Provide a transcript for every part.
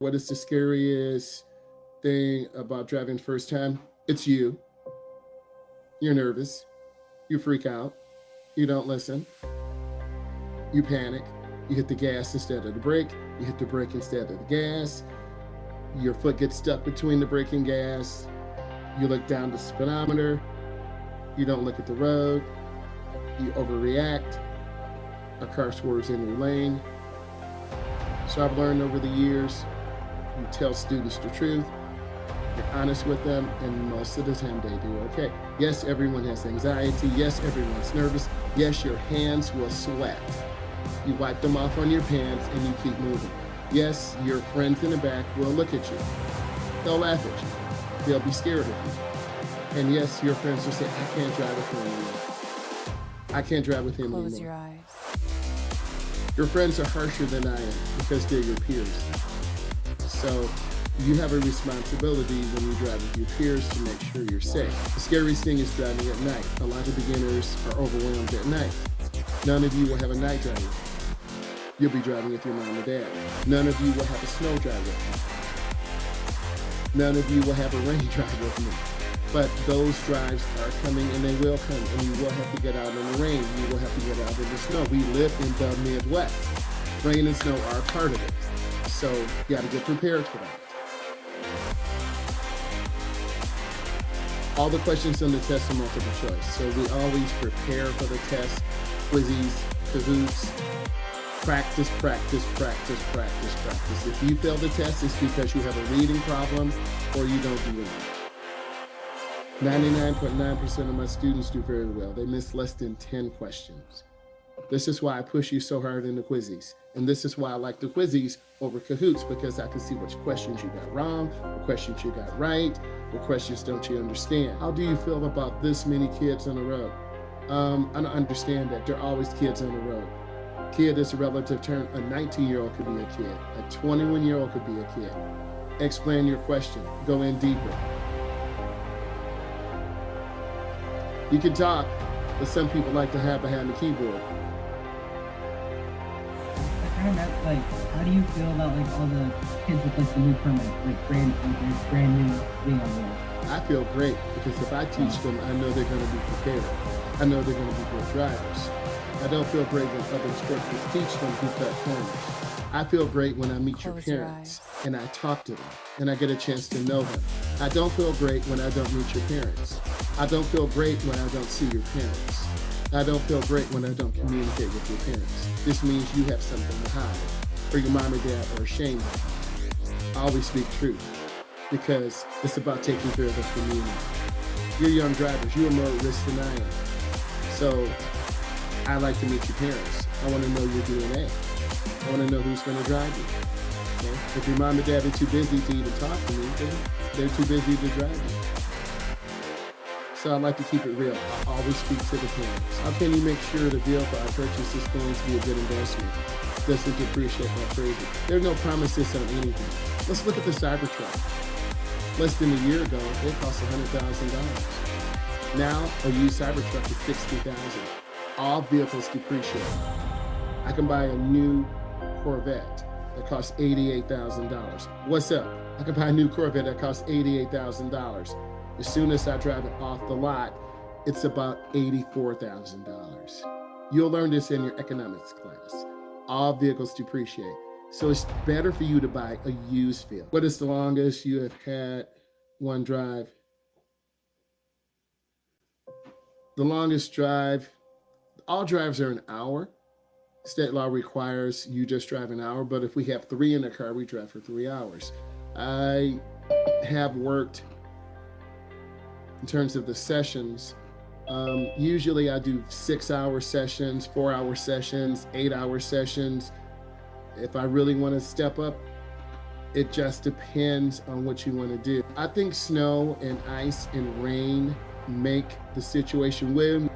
What is the scariest thing about driving the first time? It's you. You're nervous. You freak out. You don't listen. You panic. You hit the gas instead of the brake. You hit the brake instead of the gas. Your foot gets stuck between the brake and gas. You look down the speedometer. You don't look at the road. You overreact. A car swerves in your lane. So I've learned over the years, you tell students the truth, you're honest with them, and most of the time they do okay. Yes, everyone has anxiety. Yes, everyone's nervous. Yes, your hands will sweat. You wipe them off on your pants and you keep moving. Yes, your friends in the back will look at you. They'll laugh at you. They'll be scared of you. And yes, your friends will say, I can't drive with him anymore. I can't drive with him anymore. Close your eyes. Your friends are harsher than I am because they're your peers. So you have a responsibility when you drive with your peers to make sure you're safe. The scariest thing is driving at night. A lot of beginners are overwhelmed at night. None of you will have a night drive. You'll be driving with your mom or dad. None of you will have a snow drive with me. None of you will have a rain drive with me. But those drives are coming and they will come, and you will have to get out in the rain. You will have to get out in the snow. We live in the Midwest. Rain and snow are a part of it. So you got to get prepared for that. All the questions on the test are multiple choice. So we always prepare for the test, quizzes, Kahoots, practice, practice, practice, practice, practice. If you fail the test, it's because you have a reading problem or you don't do it. 99.9% of my students do very well. They miss less than 10 questions. This is why I push you so hard in the quizzes. And this is why I like the quizzes over Kahoots, because I can see which questions you got wrong, what questions you got right, what questions don't you understand. How do you feel about this many kids on the road? I don't understand that. There are always kids on the road. Kid is a relative term. A 19-year-old could be a kid. A 21-year-old could be a kid. Explain your question. Go in deeper. You can talk, but some people like to hide behind the keyboard. How do you feel about all the kids with the new permit, brand new being on the road? I feel great because if I teach them, I know they're going to be prepared. I know they're going to be good drivers. I don't feel great when other instructors teach them who cut corners. I feel great when I meet your parents and I talk to them and I get a chance to know them. I don't feel great when I don't meet your parents. I don't feel great when I don't see your parents. I don't feel great when I don't communicate with your parents. This means you have something to hide, or your mom or dad are ashamed of. I always speak truth because it's about taking care of the community. You're young drivers. You are more at risk than I am. So I like to meet your parents. I want to know your DNA. I want to know who's going to drive you. Okay? If your mom and dad are too busy to even talk to me, then they're too busy to drive you. So I like to keep it real. I always speak to the parents. How can you make sure the vehicle I purchase is going to be a good investment? Doesn't depreciate like crazy. There are no promises on anything. Let's look at the Cybertruck. Less than a year ago, it cost $100,000. Now, a used Cybertruck is $60,000. All vehicles depreciate. I can buy a new Corvette that costs $88,000. What's up? I can buy a new Corvette that costs $88,000. As soon as I drive it off the lot, it's about $84,000. You'll learn this in your economics class. All vehicles depreciate. So it's better for you to buy a used vehicle. What is the longest you have had one drive? The longest drive, all drives are an hour. State law requires you just drive an hour, but if we have three in the car, we drive for 3 hours. I have worked in terms of the sessions. Usually I do 6-hour sessions, 4-hour sessions, 8-hour sessions. If I really want to step up, it just depends on what you want to do. I think snow and ice and rain make the situation win.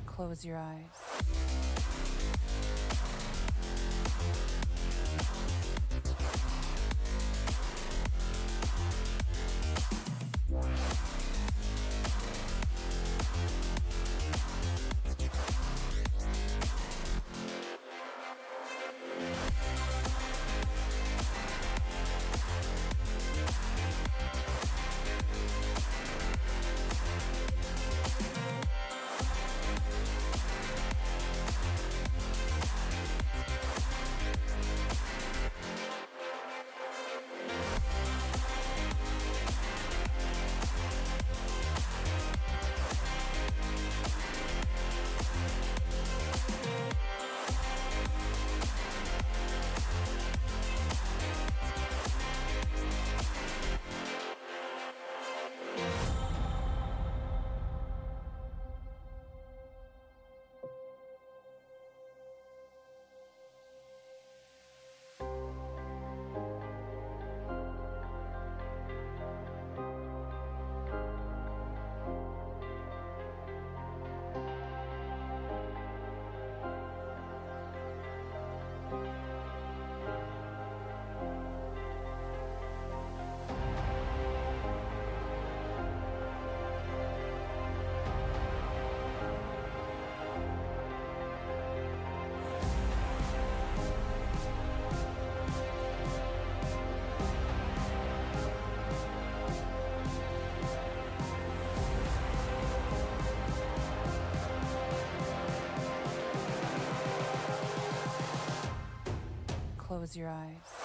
Close Close your eyes. Close your eyes.